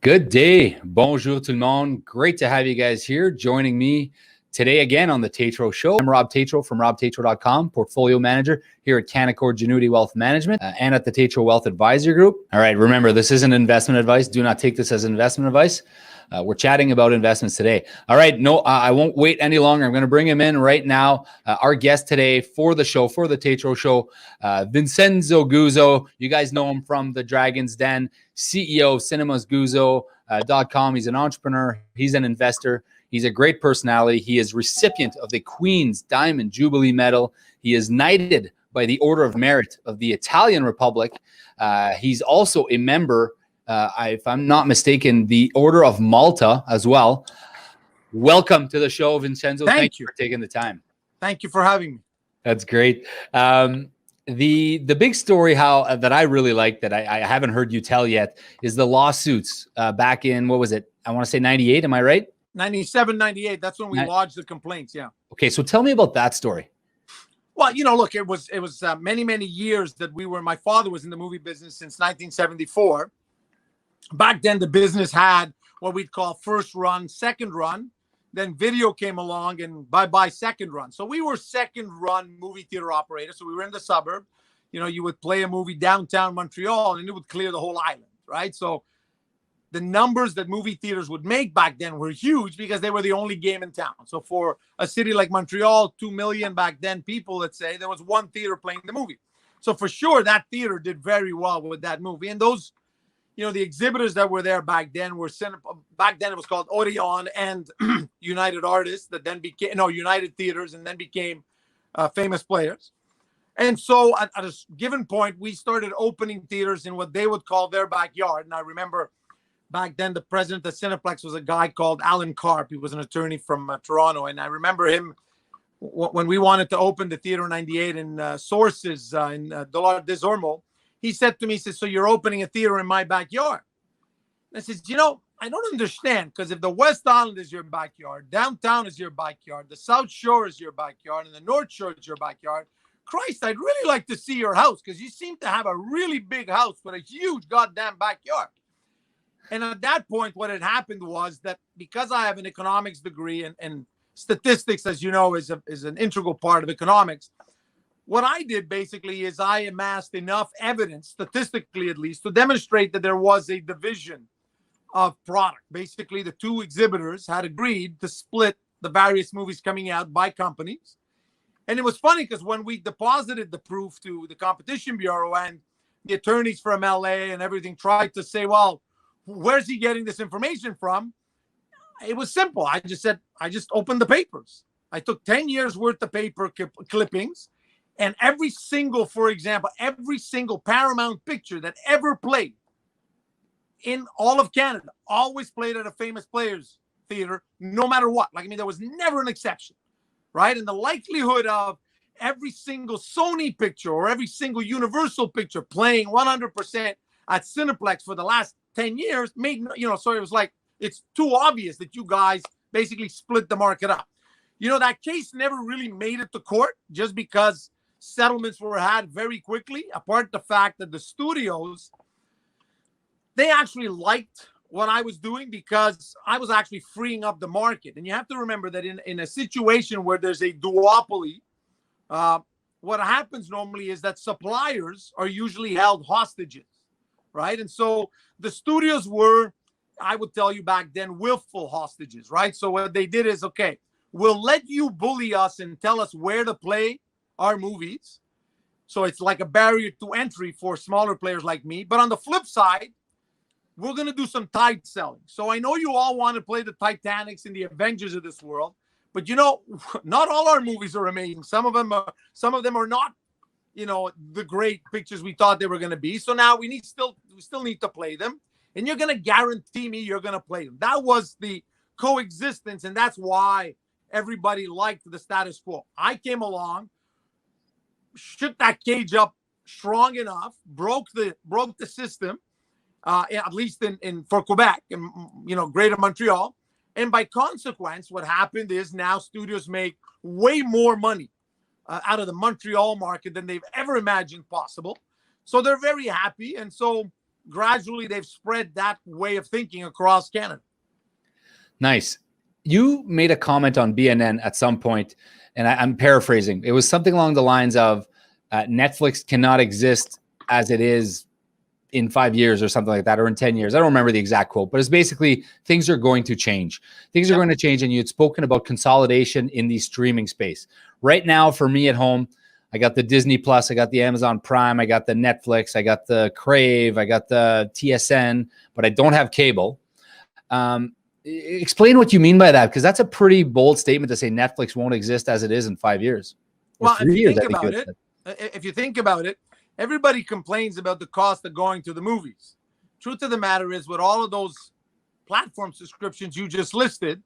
Good day. Bonjour tout le monde. Great to have you guys here joining me today again on the Tatro Show. I'm Rob Tatro from robtatro.com, portfolio manager here at Canaccord Genuity Wealth Management and at the Tatro Wealth Advisory Group. All right, remember, this isn't investment advice. Do not take this as investment advice. We're chatting about investments today. All right, I won't wait any longer. I'm going to bring him in right now. Our guest today for the show, for the Tatro Show, Vincenzo Guzzo. You guys know him from the Dragon's Den, CEO of cinemasguzzo.com. He's an entrepreneur. He's an investor. He's a great personality. He is recipient of the Queen's Diamond Jubilee Medal. He is knighted by the Order of Merit of the Italian Republic. He's also a member, if I'm not mistaken, the Order of Malta as well. Welcome to the show, Vincenzo. Thank you for taking the time. Thank you for having me. That's great. The big story that I really like that I haven't heard you tell yet is the lawsuits back in, what was it? I want to say 98. Am I right? 97, 98. That's when we lodged the complaints. Yeah. Okay. So tell me about that story. Well, look, it was many, many years that my father was in the movie business since 1974. Back then, the business had what we'd call first run, second run. Then video came along and bye-bye second run. So we were second run movie theater operators. So we were in the suburb. You would play a movie downtown Montreal and it would clear the whole island, right? So the numbers that movie theaters would make back then were huge because they were the only game in town. So for a city like Montreal, 2 million back then people, let's say, there was one theater playing the movie. So for sure, that theater did very well with that movie. And those, the exhibitors that were there back then were back then it was called Odeon and United Artists that then became, United Theaters and then became famous players. And so at a given point, we started opening theaters in what they would call their backyard. And I remember back then, the president of Cineplex was a guy called Alan Karp. He was an attorney from Toronto. And I remember him when we wanted to open the theater in 98 in Sources in Dollard des Ormeaux. He said to me, so you're opening a theater in my backyard. And I said, I don't understand, because if the West Island is your backyard, downtown is your backyard, the South Shore is your backyard, and the North Shore is your backyard, Christ, I'd really like to see your house, because you seem to have a really big house with a huge goddamn backyard. And at that point, what had happened was that because I have an economics degree and statistics, as you know, is an integral part of economics, what I did basically is I amassed enough evidence, statistically at least, to demonstrate that there was a division of product. Basically, the two exhibitors had agreed to split the various movies coming out by companies. And it was funny because when we deposited the proof to the Competition Bureau and the attorneys from LA and everything tried to say, well, where's he getting this information from? It was simple. I just opened the papers. I took 10 years worth of paper clippings. And every single Paramount picture that ever played in all of Canada always played at a Famous Players theater, no matter what. There was never an exception, right? And the likelihood of every single Sony picture or every single Universal picture playing 100% at Cineplex for the last 10 years made, so it was like, it's too obvious that you guys basically split the market up. That case never really made it to court just because settlements were had very quickly, apart the fact that the studios, they actually liked what I was doing because I was actually freeing up the market. And you have to remember that in a situation where there's a duopoly, what happens normally is that suppliers are usually held hostages, right? And so the studios were, I would tell you back then, willful hostages, right? So what they did is, okay, we'll let you bully us and tell us where to play our movies. So it's like a barrier to entry for smaller players like me. But on the flip side, we're going to do some tide selling. So I know you all want to play the Titanics and the Avengers of this world, but not all our movies are amazing. Some of them are not, the great pictures we thought they were going to be. So now we still need to play them, and you're going to guarantee me you're going to play them. That was the coexistence, and that's why everybody liked the status quo. I came along, shook that cage up strong enough, broke the system, at least for Quebec and Greater Montreal, and by consequence, what happened is now studios make way more money out of the Montreal market than they've ever imagined possible. So they're very happy, and so gradually they've spread that way of thinking across Canada. Nice. You made a comment on BNN at some point, and I'm paraphrasing. It was something along the lines of Netflix cannot exist as it is in 5 years or something like that, or in 10 years. I don't remember the exact quote, but it's basically things are going to change. Things are going to change. And you had spoken about consolidation in the streaming space. Right now, for me at home, I got the Disney Plus, I got the Amazon Prime, I got the Netflix, I got the Crave, I got the TSN, but I don't have cable. Explain what you mean by that, because that's a pretty bold statement to say Netflix won't exist as it is in 5 years. Well, if you think about it, everybody complains about the cost of going to the movies. Truth of the matter is, with all of those platform subscriptions you just listed,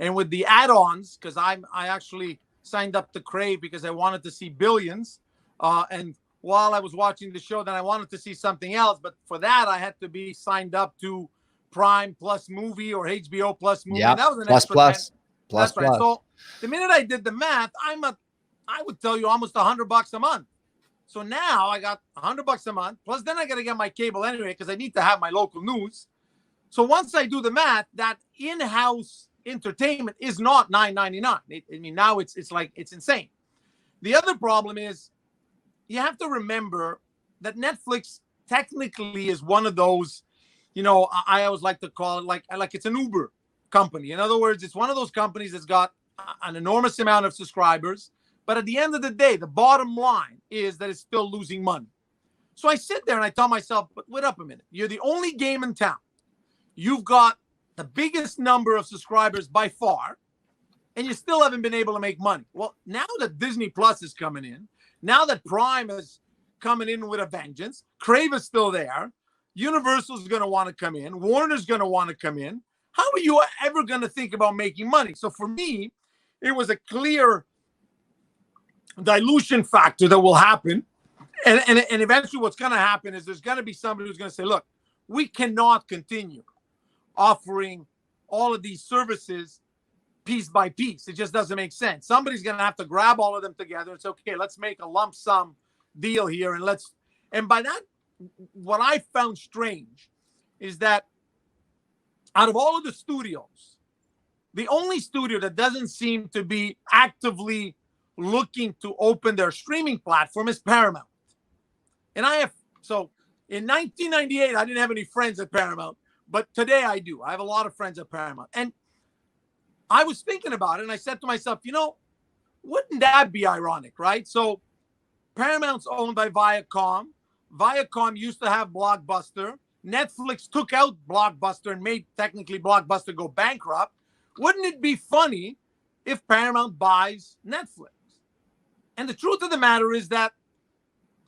and with the add-ons, because I actually signed up to Crave because I wanted to see Billions, and while I was watching the show, then I wanted to see something else. But for that, I had to be signed up to Prime Plus Movie or HBO Plus Movie. Yeah, that was an plus, extra plus. That's right. So the minute I did the math, I would tell you almost $100 a month. So now I got $100 a month. Plus, then I got to get my cable anyway because I need to have my local news. So once I do the math, that in-house entertainment is not $9.99. I mean, now it's insane. The other problem is you have to remember that Netflix technically is one of those, I always like to call it like it's an Uber company. In other words, it's one of those companies that's got an enormous amount of subscribers. But at the end of the day, the bottom line is that it's still losing money. So I sit there and I tell myself, but wait up a minute. You're the only game in town. You've got the biggest number of subscribers by far, and you still haven't been able to make money. Well, now that Disney Plus is coming in, now that Prime is coming in with a vengeance, Crave is still there, Universal's going to want to come in, Warner's going to want to come in. How are you ever going to think about making money? So for me, it was a clear dilution factor that will happen. And eventually what's going to happen is there's going to be somebody who's going to say, look, we cannot continue offering all of these services piece by piece. It just doesn't make sense. Somebody's going to have to grab all of them together and say, okay, let's make a lump sum deal here. And by that, what I found strange is that out of all of the studios, the only studio that doesn't seem to be actively looking to open their streaming platform is Paramount. And so in 1998, I didn't have any friends at Paramount, but today I do. I have a lot of friends at Paramount. And I was thinking about it, and I said to myself, wouldn't that be ironic, right? So Paramount's owned by Viacom. Viacom used to have Blockbuster. Netflix took out Blockbuster and made technically Blockbuster go bankrupt. Wouldn't it be funny if Paramount buys Netflix? And the truth of the matter is that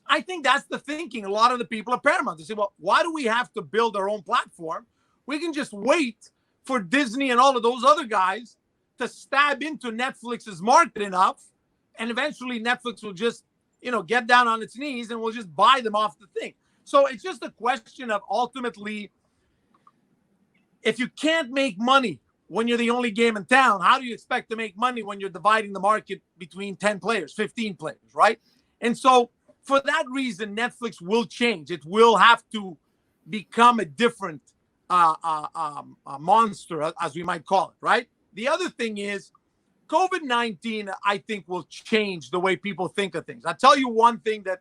I think that's the thinking. A lot of the people at Paramount, they say, well, why do we have to build our own platform? We can just wait for Disney and all of those other guys to stab into Netflix's market enough. And eventually Netflix will just, get down on its knees and we'll just buy them off the thing. So it's just a question of ultimately, if you can't make money when you're the only game in town, how do you expect to make money when you're dividing the market between 10 players, 15 players, right? And so for that reason, Netflix will change. It will have to become a different monster, as we might call it, right? The other thing is COVID-19, I think, will change the way people think of things. I'll tell you one thing that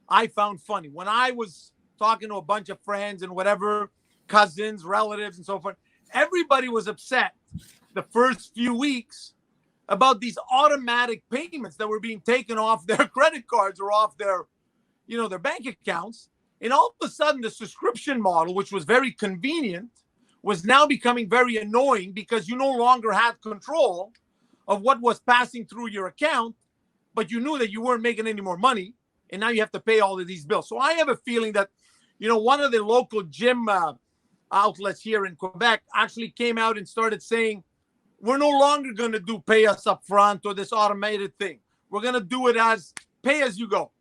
I found funny. When I was talking to a bunch of friends and whatever, cousins, relatives, and so forth, everybody was upset the first few weeks about these automatic payments that were being taken off their credit cards or off their, their bank accounts. And all of a sudden, the subscription model, which was very convenient, was now becoming very annoying because you no longer had control of what was passing through your account, but you knew that you weren't making any more money, and now you have to pay all of these bills. So I have a feeling that, one of the local gym outlets here in Quebec actually came out and started saying, we're no longer going to do pay us up front or this automated thing. We're going to do it as pay as you go,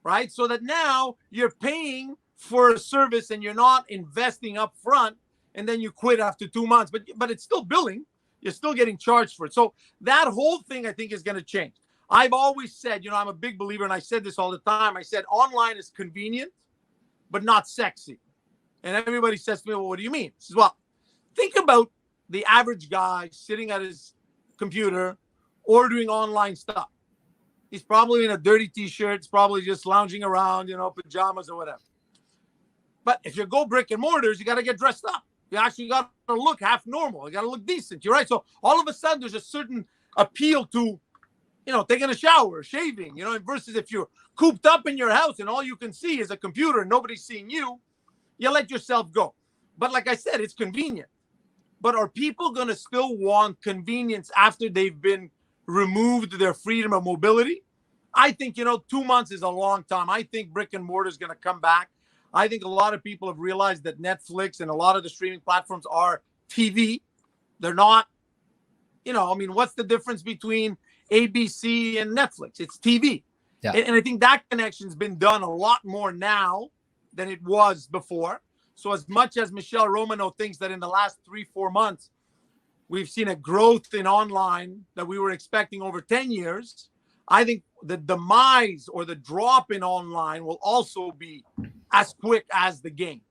right? So that now you're paying for a service and you're not investing up front and then you quit after 2 months, but it's still billing. You're still getting charged for it. So that whole thing, I think, is going to change. I've always said, I'm a big believer, and I said this all the time. I said online is convenient, but not sexy. And everybody says to me, well, what do you mean? I says, well, think about the average guy sitting at his computer ordering online stuff. He's probably in a dirty t-shirt. He's probably just lounging around, pajamas or whatever. But if you go brick and mortars, you got to get dressed up. You actually got to look half normal. You got to look decent. You're right. So all of a sudden, there's a certain appeal to, taking a shower, shaving, versus if you're cooped up in your house and all you can see is a computer and nobody's seeing you, you let yourself go. But like I said, it's convenient. But are people going to still want convenience after they've been removed their freedom of mobility? I think, 2 months is a long time. I think brick and mortar is going to come back. I think a lot of people have realized that Netflix and a lot of the streaming platforms are TV. They're not, what's the difference between ABC and Netflix? It's TV. Yeah. And I think that connection's been done a lot more now than it was before. So as much as Michelle Romano thinks that in the last 3-4 months, we've seen a growth in online that we were expecting over 10 years, I think the demise or the drop in online will also be as quick as the gain.